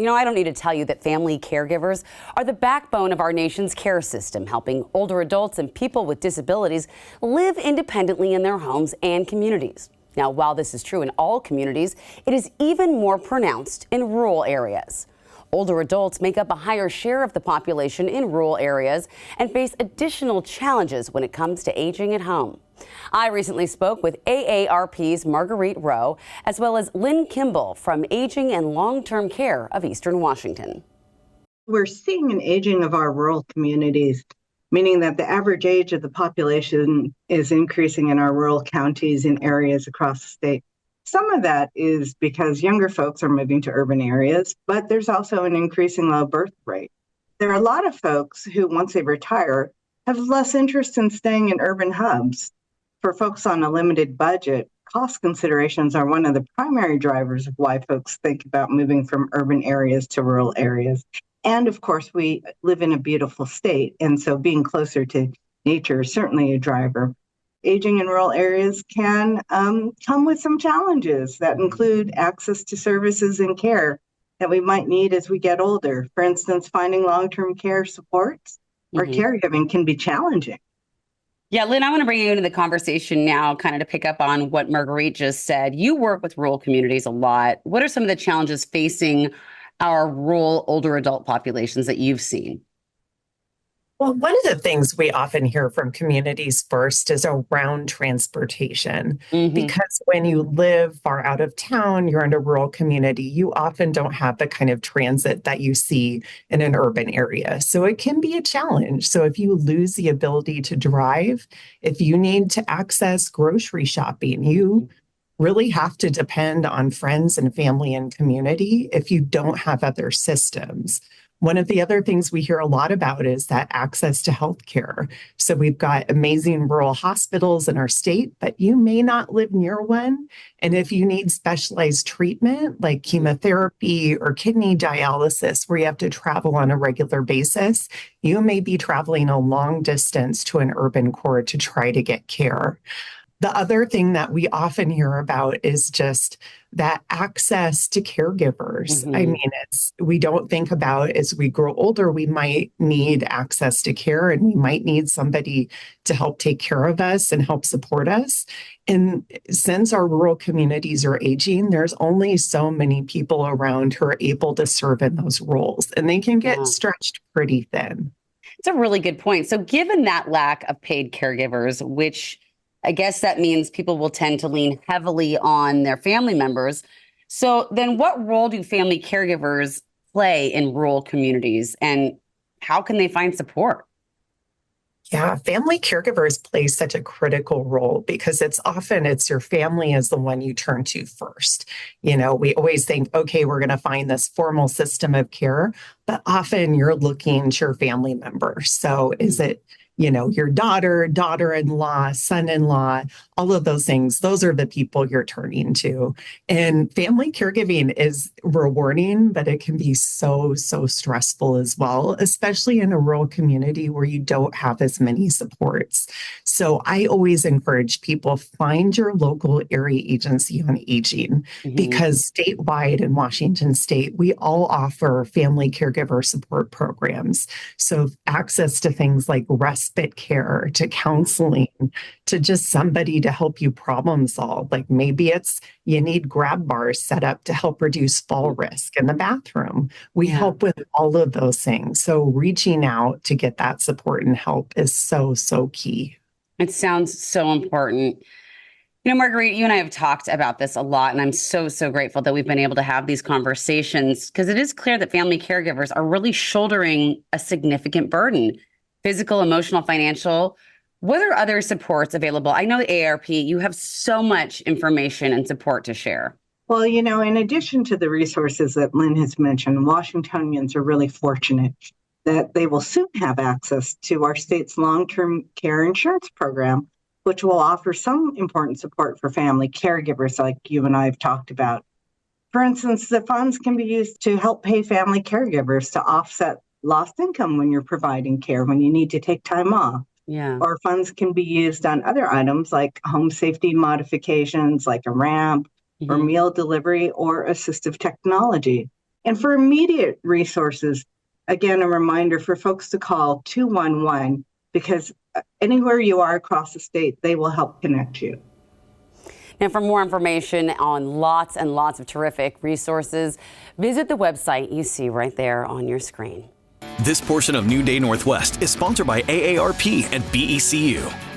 I don't need to tell you that family caregivers are the backbone of our nation's care system, helping older adults and people with disabilities live independently in their homes and communities. Now, while this is true in all communities, it is even more pronounced in rural areas. Older adults make up a higher share of the population in rural areas and face additional challenges when it comes to aging at home. I recently spoke with AARP's Marguerite Ro, as well as Lynn Kimball from Aging and Long-Term Care of Eastern Washington. We're seeing an aging of our rural communities, meaning that the average age of the population is increasing in our rural counties and areas across the state. Some of that is because younger folks are moving to urban areas, but there's also an increasing low birth rate. There are a lot of folks who, once they retire, have less interest in staying in urban hubs. For folks on a limited budget, cost considerations are one of the primary drivers of why folks think about moving from urban areas to rural areas. And of course, we live in a beautiful state, and so being closer to nature is certainly a driver. Aging in rural areas can come with some challenges that include access to services and care that we might need as we get older. For instance, finding long-term care supports or caregiving can be challenging. Yeah, Lynn, I want to bring you into the conversation now, kind of to pick up on what Marguerite just said. You work with rural communities a lot. What are some of the challenges facing our rural older adult populations that you've seen? Well, one of the things we often hear from communities first is around transportation, because when you live far out of town, you're in a rural community, you often don't have the kind of transit that you see in an urban area. So it can be a challenge. So if you lose the ability to drive, if you need to access grocery shopping, you really have to depend on friends and family and community if you don't have other systems. One of the other things we hear a lot about is that access to healthcare. So we've got amazing rural hospitals in our state, but you may not live near one. And if you need specialized treatment like chemotherapy or kidney dialysis, where you have to travel on a regular basis, you may be traveling a long distance to an urban core to try to get care. The other thing that we often hear about is just that access to caregivers. I mean, we don't think about as we grow older, we might need access to care and we might need somebody to help take care of us and help support us. And since our rural communities are aging, there's only so many people around who are able to serve in those roles, and they can get stretched pretty thin. It's a really good point. So given that lack of paid caregivers, which I guess that means people will tend to lean heavily on their family members. So then what role do family caregivers play in rural communities, and how can they find support? Yeah, family caregivers play such a critical role because it's your family is the one you turn to first. We always think, okay, we're going to find this formal system of care, but often you're looking to your family member. So is it your daughter, daughter-in-law, son-in-law, all of those things, those are the people you're turning to. And family caregiving is rewarding, but it can be so, so stressful as well, especially in a rural community where you don't have as many supports. So I always encourage people, find your local area agency on aging, because statewide in Washington state, we all offer family caregiver support programs. So access to things like respite care, to counseling, to just somebody to help you problem solve. Like maybe it's you need grab bars set up to help reduce fall risk in the bathroom. We help with all of those things. So reaching out to get that support and help is so, so key. It sounds so important. Marguerite, you and I have talked about this a lot, and I'm so, so grateful that we've been able to have these conversations, because it is clear that family caregivers are really shouldering a significant burden. Physical, emotional, financial. What are other supports available? I know at AARP, you have so much information and support to share. Well, in addition to the resources that Lynn has mentioned, Washingtonians are really fortunate that they will soon have access to our state's long-term care insurance program, which will offer some important support for family caregivers like you and I have talked about. For instance, the funds can be used to help pay family caregivers to offset lost income when you're providing care, when you need to take time off. Or funds can be used on other items like home safety modifications, like a ramp or meal delivery or assistive technology. And for immediate resources, again, a reminder for folks to call 211 because anywhere you are across the state, they will help connect you. Now, for more information on lots and lots of terrific resources, visit the website you see right there on your screen. This portion of New Day Northwest is sponsored by AARP and BECU.